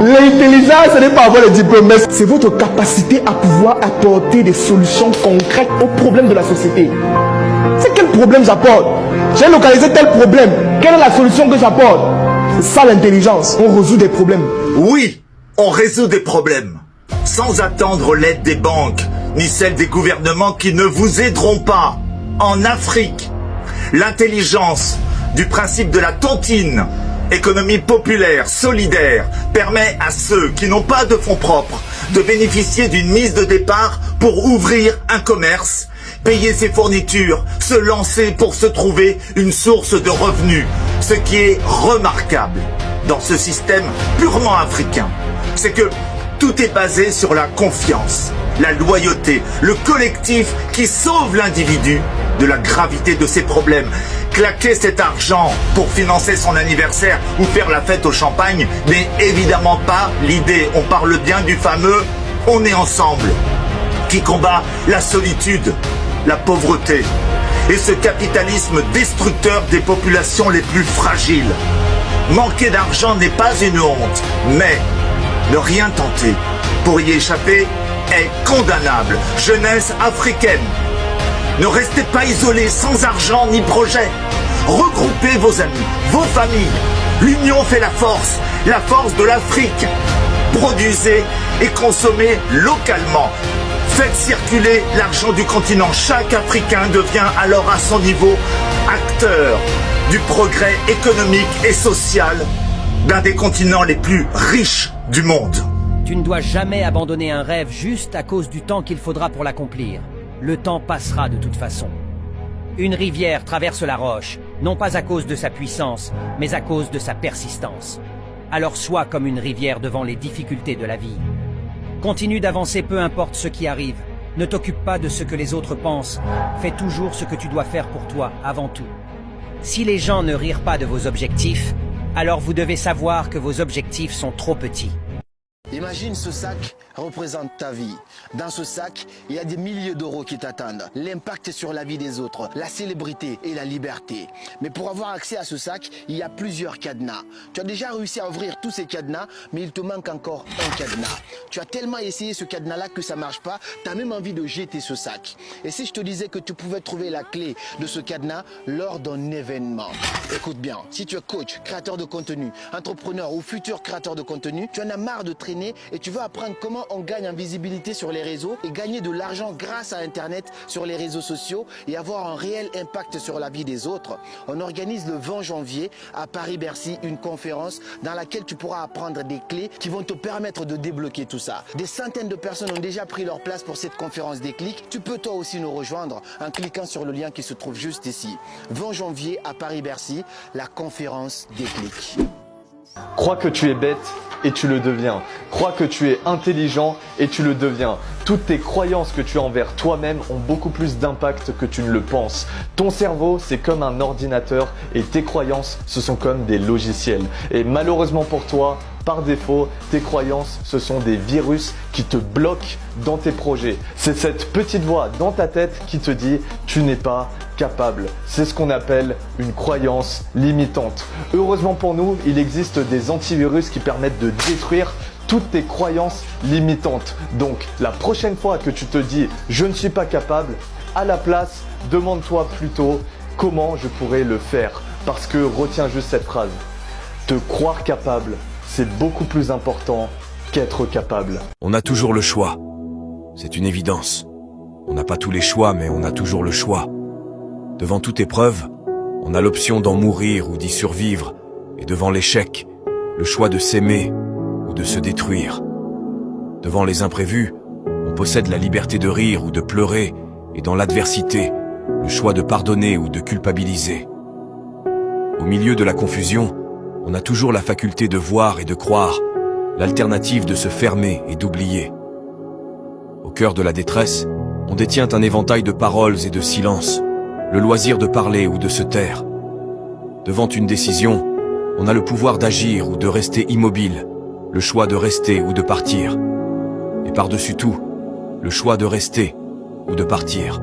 L'intelligence, ce n'est pas avoir les diplômes, mais c'est votre capacité à pouvoir apporter des solutions concrètes aux problèmes de la société. C'est quel problème j'apporte? J'ai localisé tel problème. Quelle est la solution que j'apporte? C'est ça l'intelligence. On résout des problèmes. Oui, on résout des problèmes. Sans attendre l'aide des banques, ni celle des gouvernements qui ne vous aideront pas. En Afrique, l'intelligence du principe de la tontine, économie populaire, solidaire, permet à ceux qui n'ont pas de fonds propres de bénéficier d'une mise de départ pour ouvrir un commerce, payer ses fournitures, se lancer pour se trouver une source de revenus. Ce qui est remarquable dans ce système purement africain, c'est que tout est basé sur la confiance, la loyauté, le collectif qui sauve l'individu de la gravité de ses problèmes. Claquer cet argent pour financer son anniversaire ou faire la fête au champagne n'est évidemment pas l'idée. On parle bien du fameux « on est ensemble » qui combat la solitude, la pauvreté et ce capitalisme destructeur des populations les plus fragiles. Manquer d'argent n'est pas une honte, mais ne rien tenter pour y échapper est condamnable. Jeunesse africaine, ne restez pas isolés, sans argent ni projet. Regroupez vos amis, vos familles. L'union fait la force de l'Afrique. Produisez et consommez localement. Faites circuler l'argent du continent. Chaque Africain devient alors à son niveau acteur du progrès économique et social d'un des continents les plus riches du monde. Tu ne dois jamais abandonner un rêve juste à cause du temps qu'il faudra pour l'accomplir. Le temps passera de toute façon. Une rivière traverse la roche, non pas à cause de sa puissance, mais à cause de sa persistance. Alors sois comme une rivière devant les difficultés de la vie. Continue d'avancer peu importe ce qui arrive. Ne t'occupe pas de ce que les autres pensent. Fais toujours ce que tu dois faire pour toi, avant tout. Si les gens ne rirent pas de vos objectifs, alors vous devez savoir que vos objectifs sont trop petits. Imagine ce sac représente ta vie. Dans ce sac, il y a des milliers d'euros qui t'attendent. L'impact sur la vie des autres, la célébrité et la liberté. Mais pour avoir accès à ce sac, il y a plusieurs cadenas. Tu as déjà réussi à ouvrir tous ces cadenas, mais il te manque encore un cadenas. Tu as tellement essayé ce cadenas-là que ça ne marche pas, tu as même envie de jeter ce sac. Et si je te disais que tu pouvais trouver la clé de ce cadenas lors d'un événement? Écoute bien, si tu es coach, créateur de contenu, entrepreneur ou futur créateur de contenu, tu en as marre de traîner et tu veux apprendre comment on gagne en visibilité sur les réseaux et gagner de l'argent grâce à Internet sur les réseaux sociaux et avoir un réel impact sur la vie des autres. On organise le 20 janvier à Paris-Bercy une conférence dans laquelle tu pourras apprendre des clés qui vont te permettre de débloquer tout ça. Des centaines de personnes ont déjà pris leur place pour cette conférence Déclic. Tu peux toi aussi nous rejoindre en cliquant sur le lien qui se trouve juste ici. 20 janvier à Paris-Bercy, la conférence Déclic. Crois que tu es bête et tu le deviens. Crois que tu es intelligent et tu le deviens. Toutes tes croyances que tu as envers toi-même ont beaucoup plus d'impact que tu ne le penses. Ton cerveau, c'est comme un ordinateur et tes croyances, ce sont comme des logiciels. Et malheureusement pour toi, par défaut, tes croyances, ce sont des virus qui te bloquent dans tes projets. C'est cette petite voix dans ta tête qui te dit « tu n'es pas capable ». C'est ce qu'on appelle une croyance limitante. Heureusement pour nous, il existe des antivirus qui permettent de détruire toutes tes croyances limitantes. Donc, la prochaine fois que tu te dis « je ne suis pas capable », à la place, demande-toi plutôt comment je pourrais le faire. Parce que retiens juste cette phrase, te croire capable, c'est beaucoup plus important qu'être capable. On a toujours le choix. C'est une évidence. On n'a pas tous les choix, mais on a toujours le choix. Devant toute épreuve, on a l'option d'en mourir ou d'y survivre. Et devant l'échec, le choix de s'aimer ou de se détruire. Devant les imprévus, on possède la liberté de rire ou de pleurer. Et dans l'adversité, le choix de pardonner ou de culpabiliser. Au milieu de la confusion, on a toujours la faculté de voir et de croire, l'alternative de se fermer et d'oublier. Au cœur de la détresse, on détient un éventail de paroles et de silences, le loisir de parler ou de se taire. Devant une décision, on a le pouvoir d'agir ou de rester immobile, le choix de rester ou de partir. Et par-dessus tout, le choix de rester ou de partir.